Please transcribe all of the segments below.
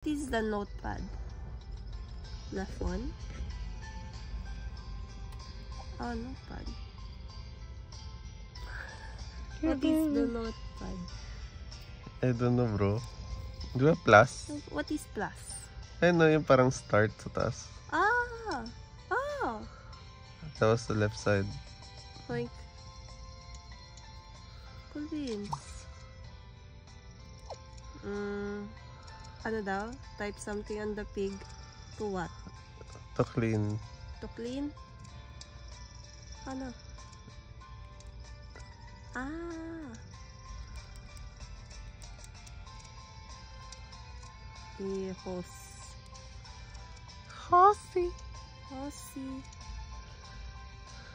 This is the notepad. Left one. Oh, notepad. What is the notepad? I don't know, bro. Di ba plus? What is plus? Ano yung parang start sa taas. Ah! Oh! That was the left side. Like, cool beans. Ano daw? Type something on the pig. To what? To clean. To clean? Ano? Ah! Hos. Horsey. Horsey.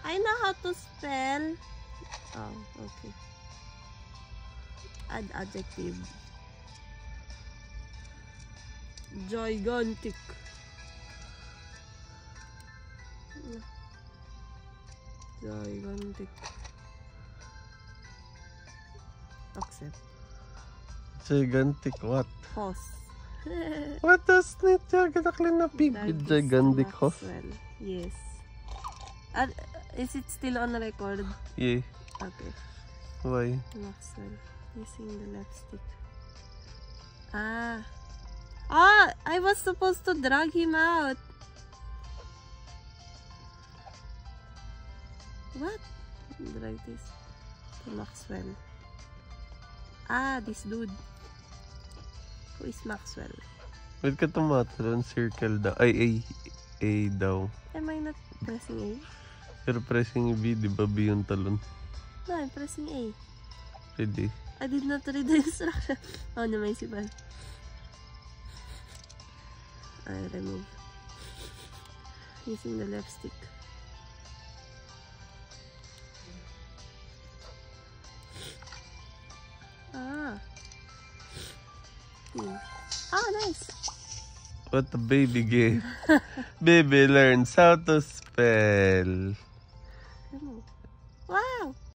I know how to spell. Oh, okay. Add adjective. Gigantic. Gigantic. Accept. Gigantic what? Horse. What does it exactly na pig with gigantic horse? Yes. Is it still on record? Yeah. Okay. Why? Maxwell. Using the left stick. Ah. Ah! I was supposed to drag him out. What? Drag this to Maxwell. Ah, this dude. Who is Maxwell? Wait ka tumatalon, circle daw. Ay, A daw. Am I not pressing A? Pero pressing B, di ba B yung talon? No, I'm pressing A. Ready? I did not read the instruction. Oh, no, may sipan. I remove. Using the left stick. Ah. Ah, nice. What the baby gave. Baby learns how to spell. Wow.